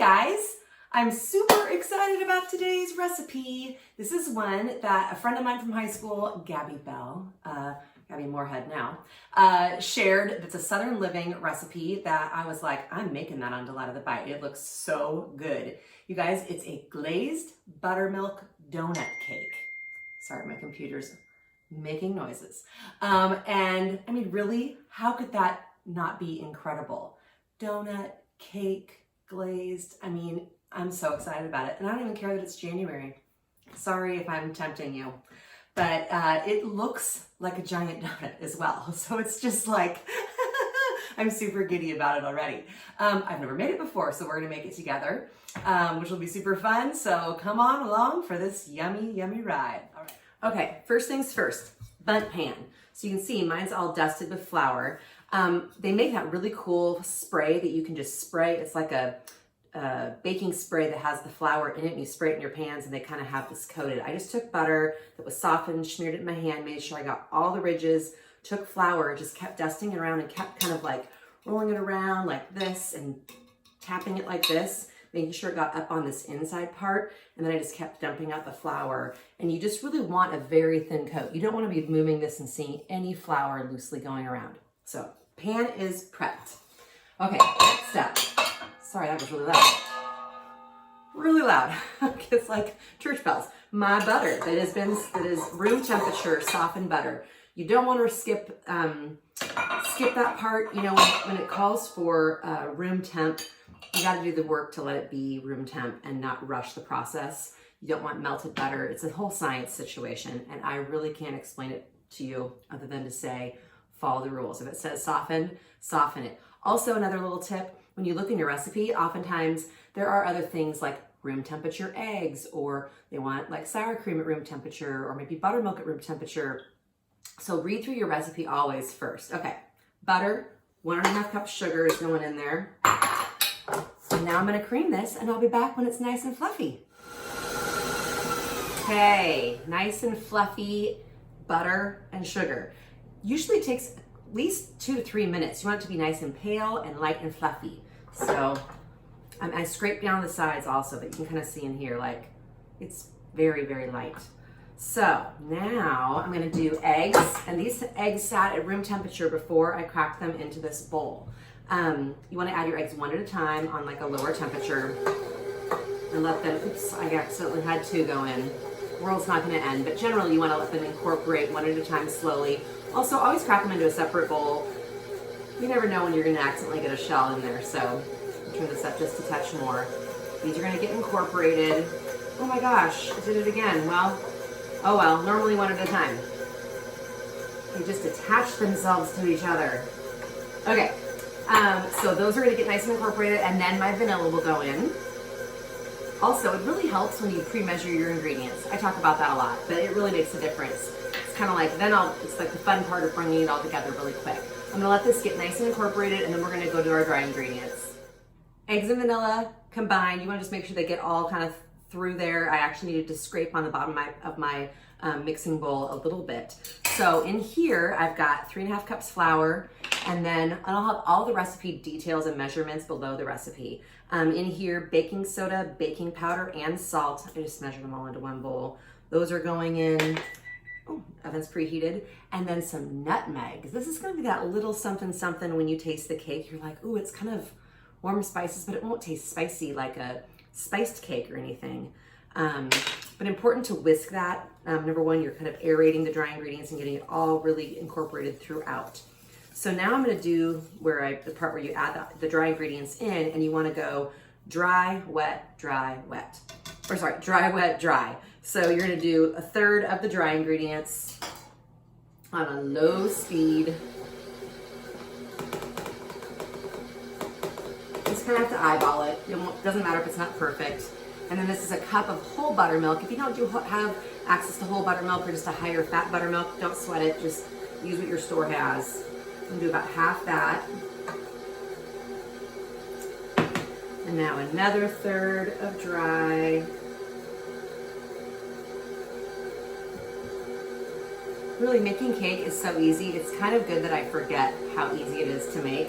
guys, I'm super excited about today's recipe. This is one that a friend of mine from high school, Gabby Moorhead now, shared. It's a Southern Living recipe that I was like, I'm making that on Delight of the Bite. It looks so good. You guys, it's a glazed buttermilk donut cake. Sorry, my computer's making noises. And I mean, really, how could that not be incredible? Donut, cake, glazed. I mean, I'm so excited about it. And I don't even care that it's January. Sorry if I'm tempting you. But it looks like a giant donut as well. So it's just like, I'm super giddy about it already. I've never made it before, so we're gonna make it together, which will be super fun. So come on along for this yummy, yummy ride. All right. Okay, first things first, bundt pan. So you can see mine's all dusted with flour. They make that really cool spray that you can just spray. It's like a baking spray that has the flour in it, and you spray it in your pans and they kind of have this coated. I just took butter that was softened, smeared it in my hand, made sure I got all the ridges, took flour, just kept dusting it around and kept kind of like rolling it around like this and tapping it like this, making sure it got up on this inside part. And then I just kept dumping out the flour. And you just really want a very thin coat. You don't want to be moving this and seeing any flour loosely going around. So pan is prepped. Okay, next up. Sorry, that was really loud. Really loud. It's like church bells. My butter that is room temperature softened butter. You don't want to skip that part. You know, when it calls for room temp, you got to do the work to let it be room temp and not rush the process. You don't want melted butter. It's a whole science situation, and I really can't explain it to you other than to say follow the rules. If it says soften, soften it. Also, another little tip. When you look in your recipe, oftentimes there are other things like room temperature eggs, or they want like sour cream at room temperature, or maybe buttermilk at room temperature. So read through your recipe always first. Okay, butter, 1.5 cups sugar is going in there. And now I'm gonna cream this and I'll be back when it's nice and fluffy. Okay, nice and fluffy butter and sugar. Usually it takes at least 2 to 3 minutes. You want it to be nice and pale and light and fluffy. So I scrape down the sides also, but you can kind of see in here, like it's very, very light. So now I'm gonna do eggs, and these eggs sat at room temperature before I cracked them into this bowl. You wanna add your eggs one at a time on like a lower temperature and let them, oops, I accidentally had 2 go in. The world's not gonna end, but generally you wanna let them incorporate one at a time slowly. Also, always crack them into a separate bowl. You never know when you're gonna accidentally get a shell in there, so I'll turn this up just a touch more. These are gonna get incorporated. Oh my gosh, I did it again. Well, oh well, normally one at a time. They just attach themselves to each other. Okay, so those are gonna get nice and incorporated, and then my vanilla will go in. Also, it really helps when you pre-measure your ingredients. I talk about that a lot, but it really makes a difference. It's kind of like, it's like the fun part of bringing it all together really quick. I'm gonna let this get nice and incorporated, and then we're gonna go to our dry ingredients. Eggs and vanilla combined. You wanna just make sure they get all kind of through there. I actually needed to scrape on the bottom of my mixing bowl a little bit. So in here, I've got 3.5 cups flour, and then I'll have all the recipe details and measurements below the recipe. In here, baking soda, baking powder, and salt. I just measured them all into one bowl. Those are going in. Oh, oven's preheated. And then some nutmeg. This is gonna be that little something something when you taste the cake. You're like, ooh, it's kind of warm spices, but it won't taste spicy like a spiced cake or anything. But important to whisk that. Number one, you're kind of aerating the dry ingredients and getting it all really incorporated throughout. So now I'm gonna do the part where you add the dry ingredients in, and you wanna go dry, wet, dry, wet. Or sorry, dry, wet, dry. So you're gonna do 1/3 of the dry ingredients on a low speed. Just kind of have to eyeball it. It doesn't matter if it's not perfect. And then this is a cup of whole buttermilk. If you don't have access to whole buttermilk or just a higher fat buttermilk, don't sweat it. Just use what your store has. I'm gonna do about half that. And now another 1/3 of dry. Really, making cake is so easy. It's kind of good that I forget how easy it is to make,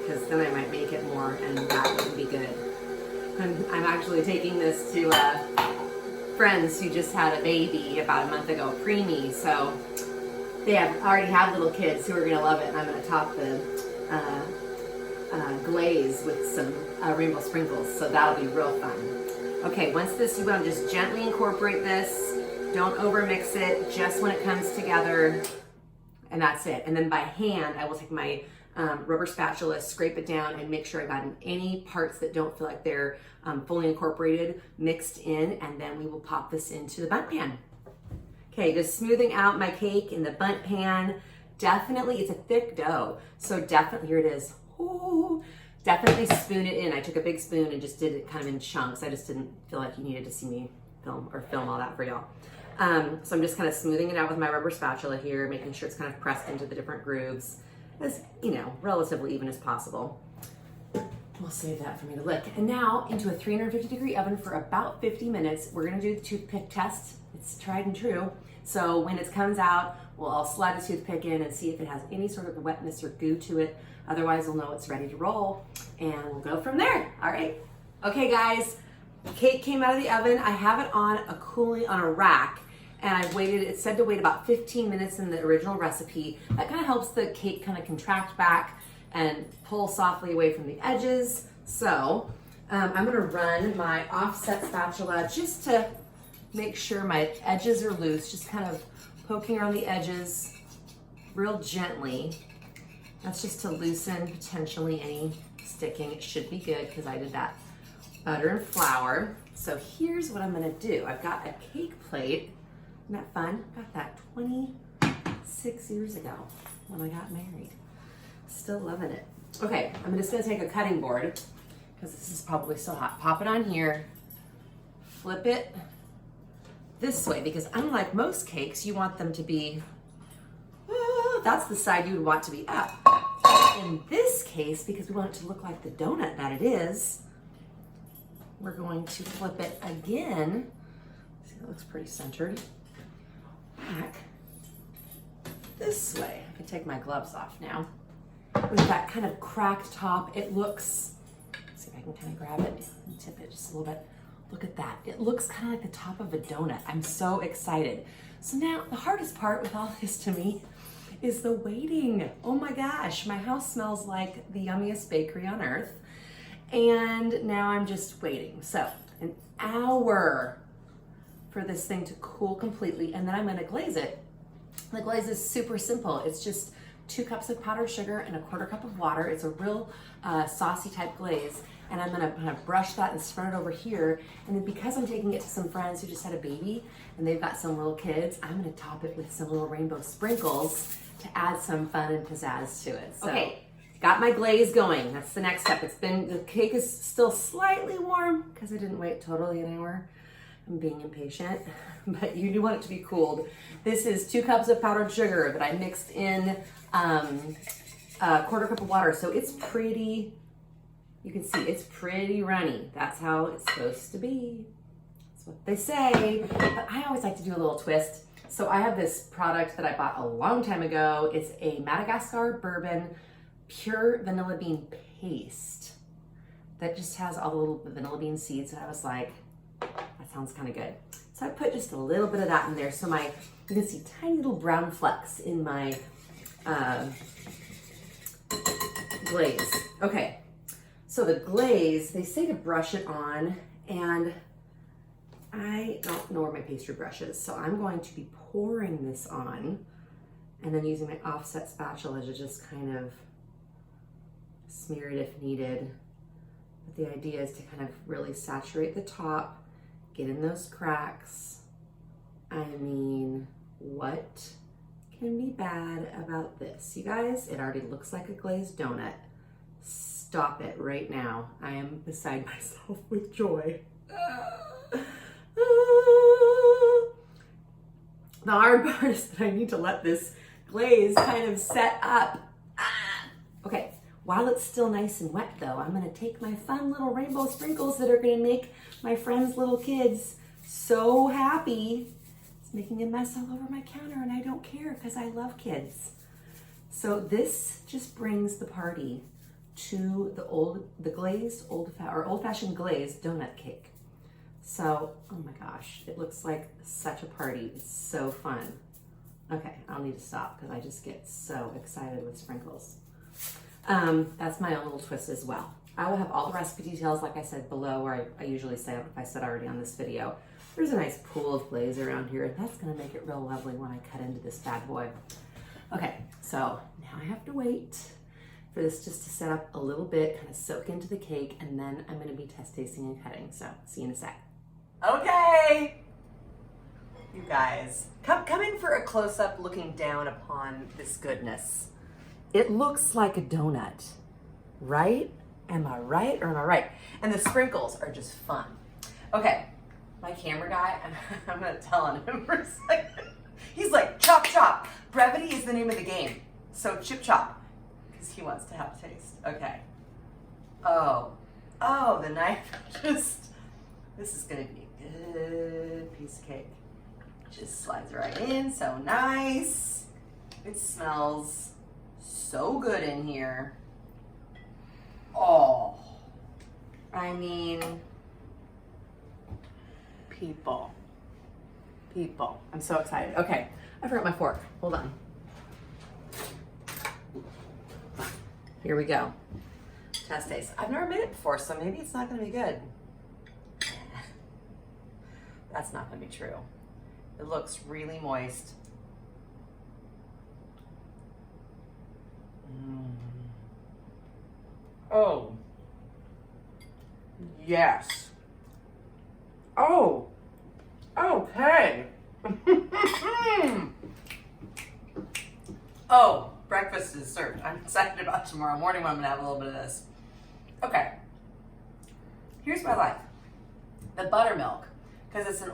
because then I might make it more and that wouldn't be good. I'm actually taking this to friends who just had a baby about a month ago, preemie. So they already have little kids who are gonna love it, and I'm gonna top the glaze with some rainbow sprinkles. So that'll be real fun. Okay, once this, you want to just gently incorporate this. Don't over mix it, just when it comes together, and that's it. And then by hand, I will take my rubber spatula, scrape it down, and make sure I've gotten any parts that don't feel like they're fully incorporated mixed in, and then we will pop this into the bundt pan. Okay, just smoothing out my cake in the bundt pan. Definitely, it's a thick dough, so definitely, here it is. Ooh, definitely spoon it in. I took a big spoon and just did it kind of in chunks. I just didn't feel like you needed to see me film all that for y'all. So I'm just kind of smoothing it out with my rubber spatula here, making sure it's kind of pressed into the different grooves as, you know, relatively even as possible. We'll save that for me to lick. And now into a 350-degree oven for about 50 minutes. We're gonna do the toothpick test. It's tried and true. So when it comes out, I'll slide the toothpick in and see if it has any sort of wetness or goo to it. Otherwise, we'll know it's ready to roll, and we'll go from there. All right. Okay, guys, the cake came out of the oven. I have it on a rack, and I've waited, it said to wait about 15 minutes in the original recipe. That kind of helps the cake kind of contract back and pull softly away from the edges. So I'm gonna run my offset spatula just to make sure my edges are loose, just kind of poking around the edges real gently. That's just to loosen potentially any sticking. It should be good because I did that butter and flour. So here's what I'm gonna do. I've got a cake plate. Isn't that fun? Got that 26 years ago when I got married. Still loving it. Okay, I'm just gonna take a cutting board because this is probably still hot. Pop it on here, flip it this way, because unlike most cakes, you want them to be, that's the side you would want to be up. In this case, because we want it to look like the donut that it is, we're going to flip it again. See, it looks pretty centered. Back this way. I can take my gloves off now. With that kind of cracked top, it looks, let's see if I can kind of grab it and tip it just a little bit. Look at that. It looks kind of like the top of a donut. I'm so excited. So now the hardest part with all this to me is the waiting. Oh my gosh, my house smells like the yummiest bakery on earth. And now I'm just waiting. So an hour for this thing to cool completely, and then I'm gonna glaze it. The glaze is super simple. It's just 2 cups of powdered sugar and a 1/4 cup of water. It's a real saucy type glaze. And I'm gonna kind of brush that and spread it over here. And then because I'm taking it to some friends who just had a baby and they've got some little kids, I'm gonna top it with some little rainbow sprinkles to add some fun and pizzazz to it. So, okay, got my glaze going. That's the next step. The cake is still slightly warm because I didn't wait totally an hour. I'm being impatient, but you do want it to be cooled. This is 2 cups of powdered sugar that I mixed in a 1/4 cup of water. So it's pretty, you can see it's pretty runny. That's how it's supposed to be. That's what they say. But I always like to do a little twist. So I have this product that I bought a long time ago. It's a Madagascar bourbon pure vanilla bean paste that just has all the little vanilla bean seeds. And I was like, that sounds kind of good. So I put just a little bit of that in there. So you can see tiny little brown flecks in my glaze. Okay. So the glaze, they say to brush it on, and I don't know where my pastry brush is, so I'm going to be pouring this on and then using my offset spatula to just kind of smear it if needed. But the idea is to kind of really saturate the top, get in those cracks. I mean, what can be bad about this? You guys, it already looks like a glazed donut. Stop it right now. I am beside myself with joy. The hard part is that I need to let this glaze kind of set up. Okay, while it's still nice and wet though, I'm gonna take my fun little rainbow sprinkles that are gonna make my friends' little kids so happy. It's making a mess all over my counter and I don't care because I love kids. So this just brings the party to the glazed old-fashioned glazed donut cake. So, oh my gosh, it looks like such a party. It's so fun. Okay, I'll need to stop because I just get so excited with sprinkles. That's my own little twist as well. I will have all the recipe details, like I said, below, where I usually say, if I said already on this video. There's a nice pool of glaze around here, and that's gonna make it real lovely when I cut into this bad boy. Okay, so now I have to wait for this just to set up a little bit, kind of soak into the cake, and then I'm gonna be test tasting and cutting. So see you in a sec. Okay, you guys, come in for a close-up looking down upon this goodness. It looks like a donut, right? Am I right or am I right? And the sprinkles are just fun. Okay, my camera guy, I'm gonna tell on him for a second. He's like, chop, chop. Brevity is the name of the game. So chip chop, because he wants to have a taste. Okay. Oh, the knife just, this is gonna be a good piece of cake. Just slides right in, so nice. It smells so good in here. Oh, I mean, people. I'm so excited. Okay, I forgot my fork. Hold on. Here we go. Test taste. I've never made it before, so maybe it's not gonna be good. That's not gonna be true. It looks really moist. Oh, yes. Oh, okay. Oh, breakfast is served. I'm excited about tomorrow morning when I'm gonna have a little bit of this. Okay, here's what I like. The buttermilk, because it's an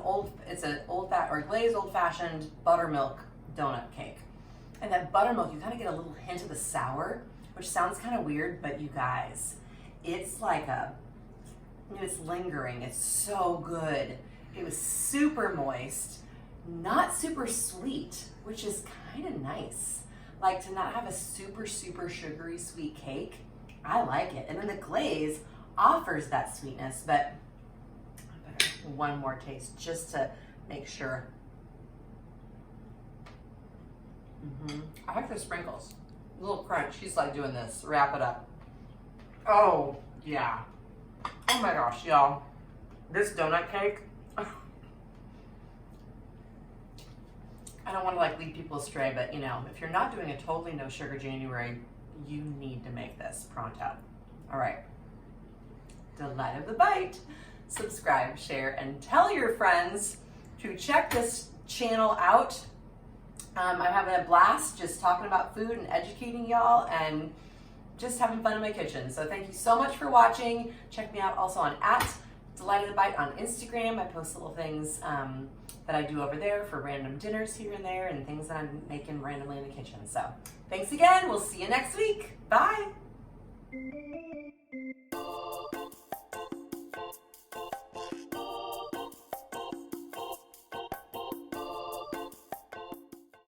glazed old-fashioned buttermilk donut cake. And that buttermilk, you kind of get a little hint of the sour, which sounds kind of weird, but you guys, it's like it's lingering. It's so good. It was super moist, not super sweet, which is kind of nice. Like to not have a super, super sugary sweet cake. I like it. And then the glaze offers that sweetness, but I better one more taste just to make sure. I like the sprinkles. A little crunch. She's like doing this. Wrap it up. Oh, yeah. Oh my gosh, y'all. This donut cake. I don't want to like lead people astray, but you know, if you're not doing a totally no sugar January, you need to make this pronto. All right. Delight of the bite. Subscribe, share, and tell your friends to check this channel out. I'm having a blast just talking about food and educating y'all and just having fun in my kitchen. So thank you so much for watching. Check me out also on @DelightOfTheBite on Instagram. I post little things that I do over there for random dinners here and there and things that I'm making randomly in the kitchen. So thanks again. We'll see you next week. Bye.